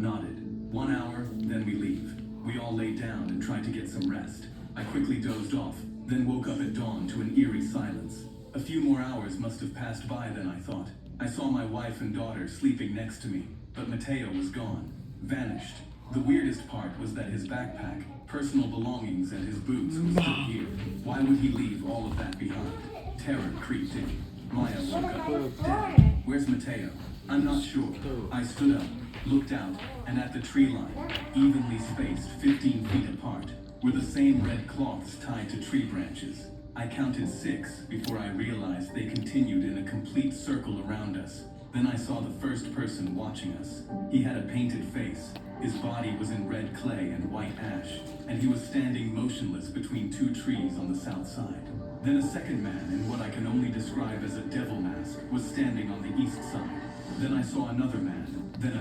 nodded. 1 hour, then we leave. We all lay down and tried to get some rest. I quickly dozed off, then woke up at dawn to an eerie silence. A few more hours must have passed by than I thought. I saw my wife and daughter sleeping next to me, but Mateo was gone. Vanished. The weirdest part was that his backpack, personal belongings, and his boots were still here. Why would he leave all of that behind? Terror creeped in. Maya woke up. Dad, where's Mateo? I'm not sure. I stood up, looked out, and at the tree line, evenly spaced 15 feet apart, were the same red cloths tied to tree branches. I counted 6 before I realized they continued in a complete circle around us. Then I saw the first person watching us. He had a painted face. His body was in red clay and white ash, and he was standing motionless between 2 trees on the south side. Then a second man in what I can only describe as a devil mask was standing on the east side. Then I saw another man, then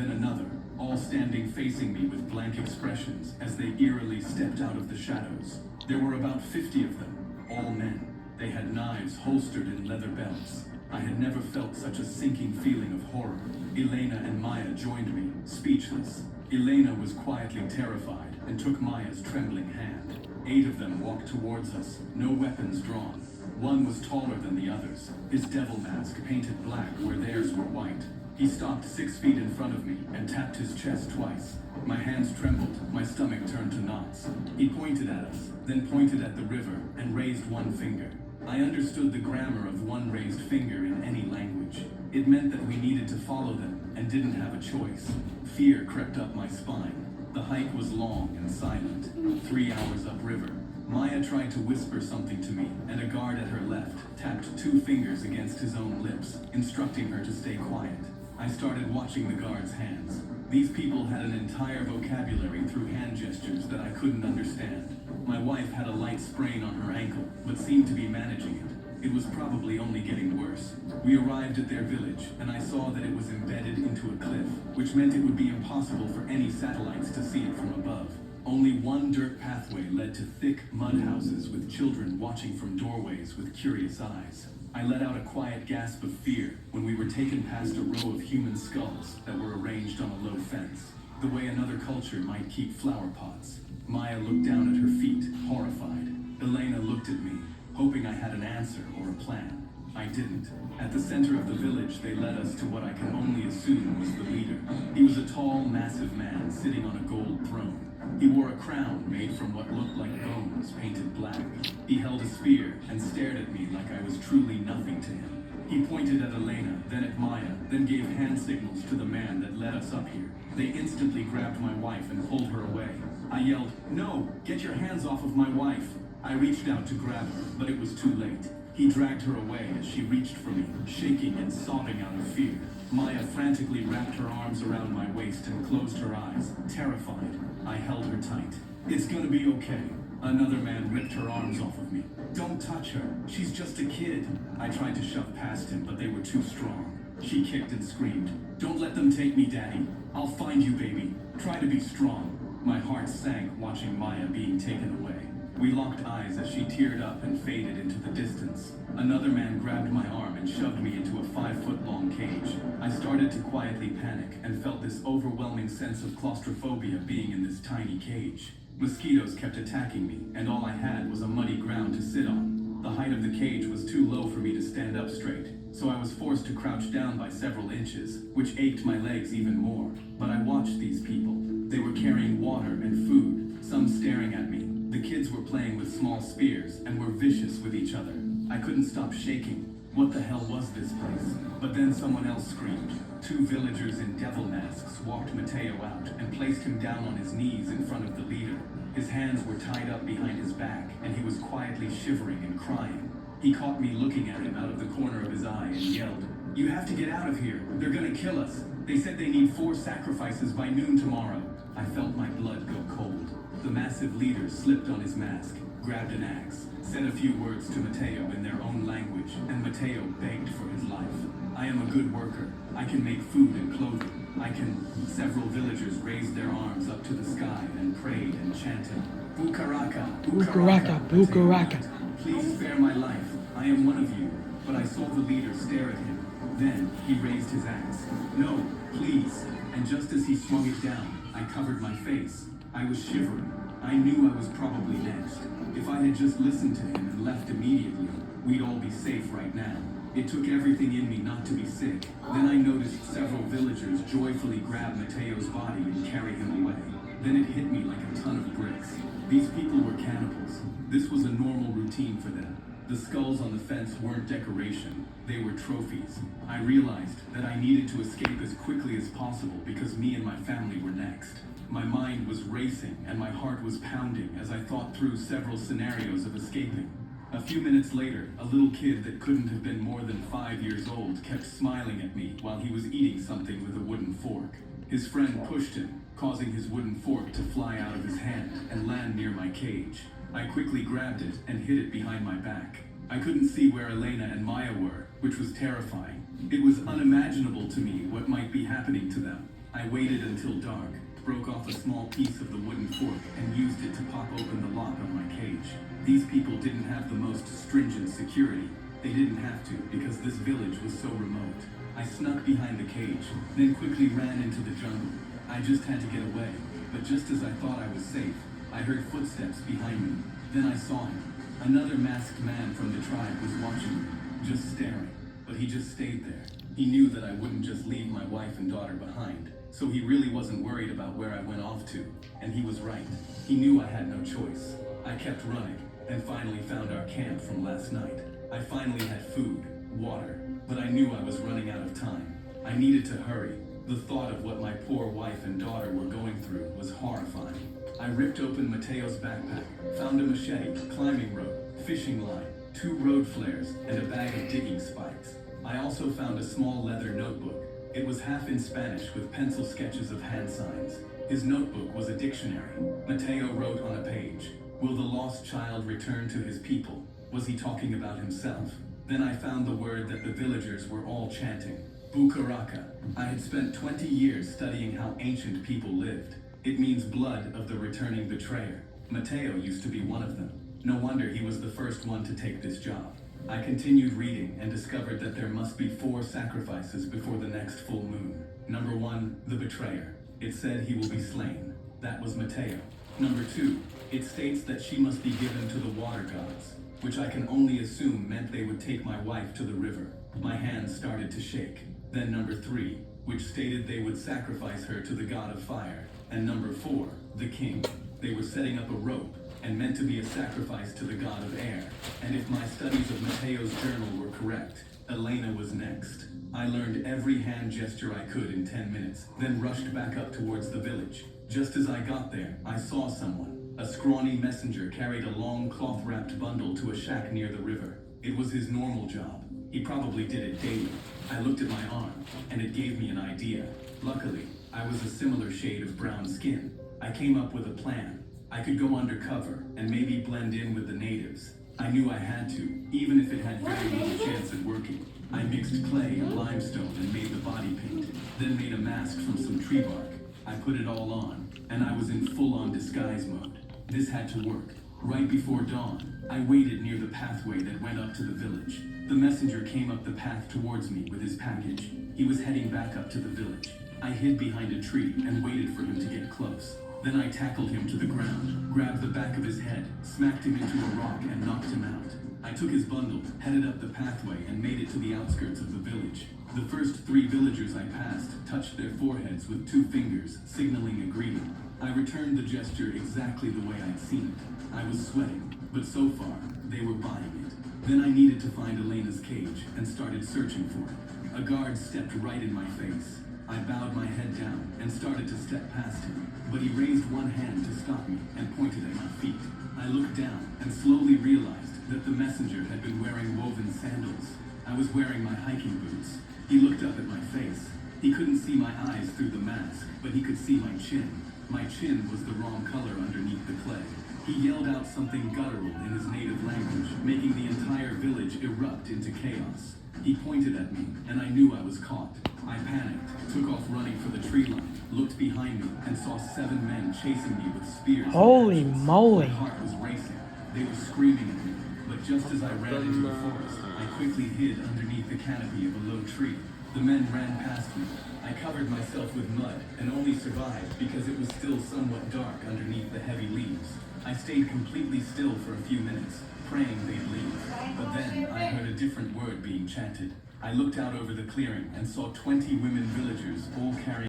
another, all standing facing me with blank expressions as they eerily stepped out of the shadows. There were about 50 of them, all men. They had knives holstered in leather belts. I had never felt such a sinking feeling of horror. Elena and Maya joined me, speechless. Elena was quietly terrified and took Maya's trembling hand. 8 of them walked towards us, no weapons drawn. One was taller than the others, his devil mask painted black where theirs were white. He stopped 6 feet in front of me and tapped his chest twice. My hands trembled, my stomach turned to knots. He pointed at us, then pointed at the river and raised one finger. I understood the grammar of one raised finger in any language. It meant that we needed to follow them and didn't have a choice. Fear crept up my spine. The hike was long and silent. 3 hours upriver. Maya tried to whisper something to me, and a guard at her left tapped 2 fingers against his own lips, instructing her to stay quiet. I started watching the guard's hands. These people had an entire vocabulary through hand gestures that I couldn't understand. My wife had a light sprain on her ankle, but seemed to be managing it. It was probably only getting worse. We arrived at their village, and I saw that it was embedded into a cliff, which meant it would be impossible for any satellites to see it from above. Only one dirt pathway led to thick mud houses with children watching from doorways with curious eyes. I let out a quiet gasp of fear when we were taken past a row of human skulls that were arranged on a low fence, the way another culture might keep flower pots. Maya looked down at her feet, horrified. Elena looked at me, hoping I had an answer or a plan. I didn't. At the center of the village, they led us to what I can only assume was the leader. He was a tall, massive man sitting on a gold throne. He wore a crown made from what looked like bones painted black. He held a spear and stared at me like I was truly nothing to him. He pointed at Elena, then at Maya, then gave hand signals to the man that led us up here. They instantly grabbed my wife and pulled her away. I yelled, "No! Get your hands off of my wife!" I reached out to grab her, but it was too late. He dragged her away as she reached for me, shaking and sobbing out of fear. Maya frantically wrapped her arms around my waist and closed her eyes, terrified. I held her tight. "It's gonna be okay." Another man ripped her arms off of me. "Don't touch her. She's just a kid." I tried to shove past him, but they were too strong. She kicked and screamed. "Don't let them take me, Daddy. I'll find you, baby. Try to be strong." My heart sank watching Maya being taken away. We locked eyes as she teared up and faded into the distance. Another man grabbed my arm and shoved me into a 5-foot-long cage. I started to quietly panic and felt this overwhelming sense of claustrophobia being in this tiny cage. Mosquitoes kept attacking me, and all I had was a muddy ground to sit on. The height of the cage was too low for me to stand up straight, so I was forced to crouch down by several inches, which ached my legs even more. But I watched these people. They were carrying water and food, some staring at me. The kids were playing with small spears and were vicious with each other. I couldn't stop shaking. What the hell was this place? But then someone else screamed. 2 villagers in devil masks walked Mateo out and placed him down on his knees in front of the leader. His hands were tied up behind his back, and he was quietly shivering and crying. He caught me looking at him out of the corner of his eye and yelled, "You have to get out of here. They're gonna kill us. They said they need 4 sacrifices by noon tomorrow." I felt my blood go cold. The massive leader slipped on his mask, grabbed an axe, said a few words to Mateo in their own language, and Mateo begged for his life. "I am a good worker. I can make food and clothing. I can..." Several villagers raised their arms up to the sky and prayed and chanted, "Bukaraka, Bukaraka, Bukaraka. Please spare my life. I am one of you." But I saw the leader stare at him. Then he raised his axe. "No, please. and just as he swung it down, I covered my face. I was shivering. I knew I was probably next. If I had just listened to him and left immediately, we'd all be safe right now. It took everything in me not to be sick. Then I noticed several villagers joyfully grab Mateo's body and carry him away. Then it hit me like a ton of bricks. These people were cannibals. This was a normal routine for them. The skulls on the fence weren't decoration, they were trophies. I realized that I needed to escape as quickly as possible because me and my family were next. My mind was racing and my heart was pounding as I thought through several scenarios of escaping. A few minutes later, a little kid that couldn't have been more than 5 years old kept smiling at me while he was eating something with a wooden fork. His friend pushed him, causing his wooden fork to fly out of his hand and land near my cage. I quickly grabbed it and hid it behind my back. I couldn't see where Elena and Maya were, which was terrifying. It was unimaginable to me what might be happening to them. I waited until dark, broke off a small piece of the wooden fork and used it to pop open the lock on my cage. These people didn't have the most stringent security. They didn't have to because this village was so remote. I snuck behind the cage, then quickly ran into the jungle. I just had to get away, but just as I thought I was safe, I heard footsteps behind me. Then I saw him. Another masked man from the tribe was watching me, just staring, but he just stayed there. He knew that I wouldn't just leave my wife and daughter behind, so he really wasn't worried about where I went off to, and he was right. He knew I had no choice. I kept running, and finally found our camp from last night. I finally had food, water, but I knew I was running out of time. I needed to hurry. The thought of what my poor wife and daughter were going through was horrifying. I ripped open Mateo's backpack, found a machete, climbing rope, fishing line, 2 road flares, and a bag of digging spikes. I also found a small leather notebook. It was half in Spanish with pencil sketches of hand signs. His notebook was a dictionary. Mateo wrote on a page, "Will the lost child return to his people?" Was he talking about himself? Then I found the word that the villagers were all chanting, Bukaraka. I had spent 20 years studying how ancient people lived. It means blood of the returning betrayer. Mateo used to be one of them. No wonder he was the first one to take this job. I continued reading and discovered that there must be 4 sacrifices before the next full moon. Number 1, the betrayer. It said he will be slain. That was Mateo. Number 2, it states that she must be given to the water gods, which I can only assume meant they would take my wife to the river. My hands started to shake. Then number 3, which stated they would sacrifice her to the god of fire. And number 4, the king. They were setting up a rope and meant to be a sacrifice to the god of air. And if my studies of Mateo's journal were correct, Elena was next. I learned every hand gesture I could in 10 minutes, then rushed back up towards the village. Just as I got there, I saw someone. A scrawny messenger carried a long cloth-wrapped bundle to a shack near the river. It was his normal job. He probably did it daily. I looked at my arm, and it gave me an idea. Luckily, I was a similar shade of brown skin. I came up with a plan. I could go undercover and maybe blend in with the natives. I knew I had to, even if it had very little chance at working. I mixed clay and limestone and made the body paint, then made a mask from some tree bark. I put it all on, and I was in full-on disguise mode. This had to work. Right before dawn, I waited near the pathway that went up to the village. The messenger came up the path towards me with his package. He was heading back up to the village. I hid behind a tree and waited for him to get close. Then I tackled him to the ground, grabbed the back of his head, smacked him into a rock, and knocked him out. I took his bundle, headed up the pathway, and made it to the outskirts of the village. The first 3 villagers I passed touched their foreheads with 2 fingers, signaling a greeting. I returned the gesture exactly the way I'd seen it. I was sweating, but so far, they were buying it. Then I needed to find Elena's cage and started searching for it. A guard stepped right in my face. I bowed my head down and started to step past him, but he raised one hand to stop me and pointed at my feet. I looked down and slowly realized that the messenger had been wearing woven sandals. I was wearing my hiking boots. He looked up at my face. He couldn't see my eyes through the mask, but he could see my chin. My chin was the wrong color underneath the clay. He yelled out something guttural in his native language, making the entire village erupt into chaos. He pointed at me, and I knew I was caught. I panicked, took off running for the tree line, looked behind me, and saw 7 men chasing me with spears. Holy and moly. My heart was racing. They were screaming at me, but just as I ran into the forest, I quickly hid underneath the canopy of a low tree. The men ran past me, I covered myself with mud and only survived because it was still somewhat dark underneath the heavy leaves. I stayed completely still for a few minutes, praying they'd leave. But then I heard a different word being chanted. I looked out over the clearing and saw 20 women villagers all carrying